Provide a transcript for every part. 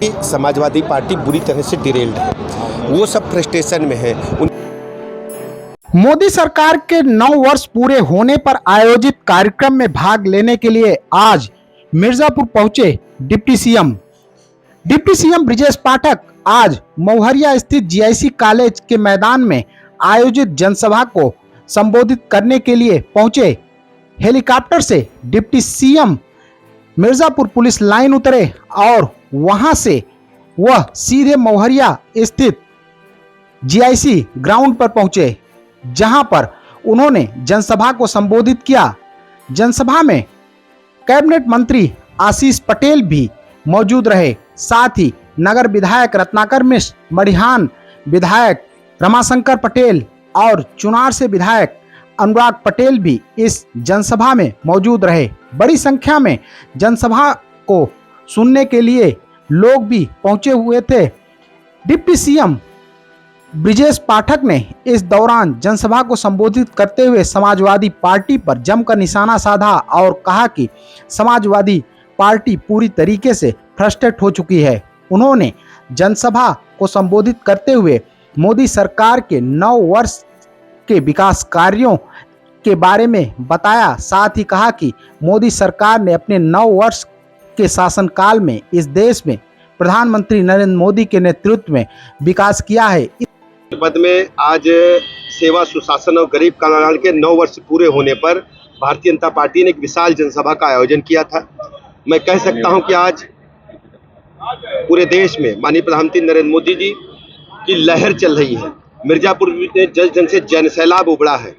Samajwadi party बुरी तरह से डिरेल्ड है, वो सब फ्रस्ट्रेशन में है। मोदी सरकार के 9 वर्ष पूरे होने पर आयोजित कार्यक्रम में भाग लेने के लिए आज मिर्जापुर पहुंचे डिप्टी सीएम ब्रिजेश पाठक आज मौहरिया स्थित जीआईसी कॉलेज के मैदान में आयोजित जनसभा को संबोधित करने के लिए पहुंचे। हेलीकॉप्टर से deputy CM Mirzapur police line उतरे और वहां से वह सीधे मौहरिया स्थित जीआईसी ग्राउंड पर पहुंचे, जहां पर उन्होंने जनसभा को संबोधित किया। जनसभा में कैबिनेट मंत्री आशीष पटेल भी मौजूद रहे, साथ ही नगर विधायक रत्नाकर मिश्र, मड़िहान विधायक रमाशंकर पटेल और चुनार से विधायक अनुराग पटेल भी इस जनसभा में मौजूद रहे। बड़ी संख्या में जनसभा को सुनने के लिए लोग भी पहुंचे हुए थे। डिप्टी सीएम ब्रिजेश पाठक ने इस दौरान जनसभा को संबोधित करते हुए समाजवादी पार्टी पर जमकर निशाना साधा और कहा कि समाजवादी पार्टी पूरी तरीके से फ्रस्ट्रेट हो चुकी है। उन्होंने जनसभा को संबोधित करते हुए मोदी सरकार के 9 वर्ष के विकास कार्यों के बारे में बताया, साथ ही कहा कि मोदी सरकार ने अपने 9 वर्ष के शासनकाल में इस देश में प्रधानमंत्री नरेंद्र मोदी के नेतृत्व में विकास किया है। पद में आज सेवा, सुशासन और गरीब कल्याण के 9 वर्ष पूरे होने पर भारतीय जनता पार्टी ने एक विशाल जनसभा का आयोजन किया था। मैं कह सकता हूं कि आज पूरे देश में माननीय प्रधानमंत्री नरेंद्र मोदी जी की लहर चल रही है। मिर्जापुर में जन जन से जन सैलाब उबड़ा है।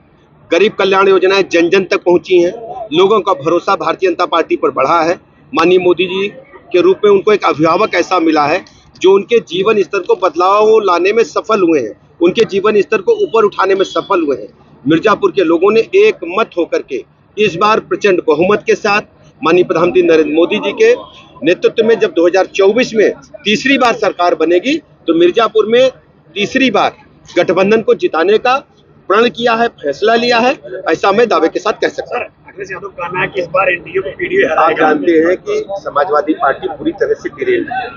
गरीब कल्याण योजनाएं जन जन तक पहुंची हैं। लोगों का भरोसा भारतीय जनता पार्टी पर बढ़ा है। माननीय मोदी जी के रूप में उनको एक अभिभावक ऐसा मिला है जो उनके जीवन स्तर को बदलाव लाने में सफल हुए हैं, उनके जीवन स्तर को ऊपर उठाने में सफल हुए हैं। मिर्जापुर के लोगों ने एक मत होकर के इस बार प्रचंड बहुमत के साथ माननीय प्रधानमंत्री नरेंद्र मोदी जी के नेतृत्व में जब 2024 में तीसरी बार सरकार बनेगी तो मिर्जापुर में तीसरी बार गठबंधन को जिताने का प्रण किया है, फैसला लिया है, ऐसा मैं दावे के साथ कह सकता हूं। अखिलेश यादव का कहना है कि इस बार एनडीए को पीडीए हराएगा। आप जानते हैं कि समाजवादी पार्टी पूरी तरह से डिरेल्ड है,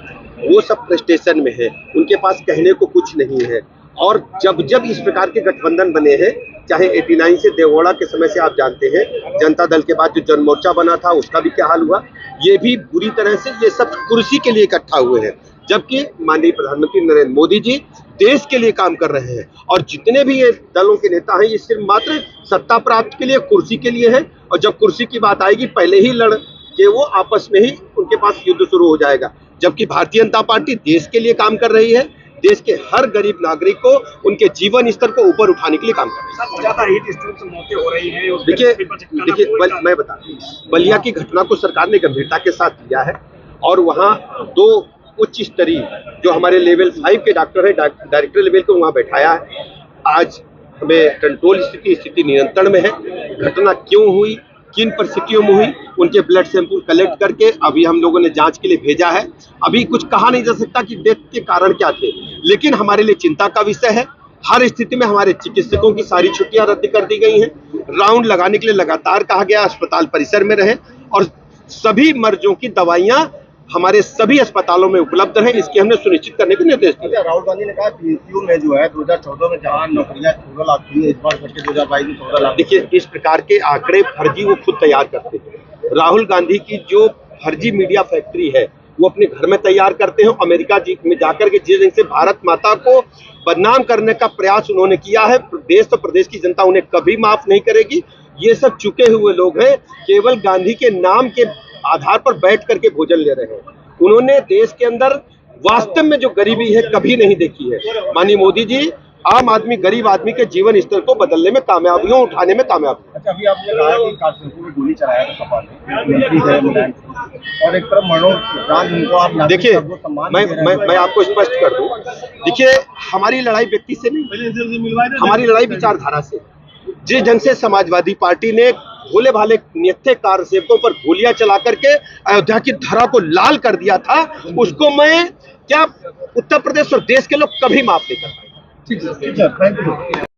वो सब फ्रस्ट्रेशन में है, उनके पास कहने को कुछ नहीं है। और जब जब इस प्रकार के गठबंधन बने हैं, चाहे 89 से देवगौड़ा के समय से आप जानते हैं, जनता दल के बाद जो जन मोर्चा बना था उसका भी क्या हाल हुआ, ये भी बुरी तरह से ये सब कुर्सी के लिए इकट्ठा हुए हैं। जबकि माननीय प्रधानमंत्री नरेंद्र मोदी जी देश के लिए काम कर रहे हैं और जितने भी ये दलों के नेता हैं ये सिर्फ मात्र सत्ता प्राप्त के लिए, कुर्सी के लिए है। और जब कुर्सी की बात आएगी पहले ही लड़ के वो आपस में ही उनके पास युद्ध शुरू हो जाएगा। जबकि भारतीय जनता पार्टी देश के लिए काम कर रही है, देश के हर गरीब नागरिक को उनके जीवन स्तर को ऊपर उठाने के लिए काम कर रही है। देखिए मैं बता दूं, बलिया की घटना को सरकार ने गंभीरता के साथ लिया है और वहाँ 2 उच्च स्तरीय जो हमारे लेवल 5 के डॉक्टर है, डायरेक्टर लेवल को वहाँ बैठाया है। आज हमें कंट्रोल स्थिति नियंत्रण में है। घटना क्यों हुई, किन परिस्थितियों में हुई, उनके ब्लड सैंपल कलेक्ट करके अभी हम लोगों ने जांच के लिए भेजा है। अभी कुछ कहा नहीं जा सकता कि डेथ के कारण क्या थे, लेकिन हमारे लिए चिंता का विषय है। हर स्थिति में हमारे चिकित्सकों की सारी छुट्टियां रद्द कर दी गई हैं। राउंड लगाने के लिए लगातार कहा गया अस्पताल परिसर में रहे और सभी मरीजों की दवाइयां हमारे सभी अस्पतालों में उपलब्ध हैं, इसके हमने सुनिश्चित करने के निर्देश दिए। राहुल गांधी ने कहा पीएसयू में जो है 2014 में जहां नौकरियां 14 लाख थी, इस बार करके 2022 में 14 लाख। देखिए इस प्रकार के आंकड़े फर्जी वो खुद तैयार करते हैं। राहुल गांधी की जो फर्जी मीडिया फैक्ट्री है वो अपने घर में तैयार करते हैं। अमेरिका में जाकर के जिस ढंग से भारत माता को बदनाम करने का प्रयास उन्होंने किया है, देश तो प्रदेश की जनता उन्हें कभी माफ नहीं करेगी। ये सब चुके हुए लोग हैं, केवल गांधी के नाम के आधार पर बैठ करके भोजन ले रहे हैं। उन्होंने देश के अंदर वास्तव में जो गरीबी है कभी नहीं देखी है। माननीय मोदी जी आम आदमी, गरीब आदमी के जीवन स्तर को बदलने में कामयाबियों उठाने में कामयाब। अच्छा, अभी आपने कहा कि कानपुर में गोली चलाया था सपा ने और एक तरफ मनोज उनको आप देखिए मैं आपको स्पष्ट कर दूं। देखिए हमारी लड़ाई व्यक्ति से नहीं, हमारी लड़ाई विचारधारा से। जिस ढंग से समाजवादी पार्टी ने भोले भाले निहत्थे कार्यसेवकों पर गोलियां चला करके अयोध्या की धरा को लाल कर दिया था, उसको मैं क्या उत्तर प्रदेश और देश के लोग कभी माफ नहीं कर पाएंगे। ठीक है, थैंक यू।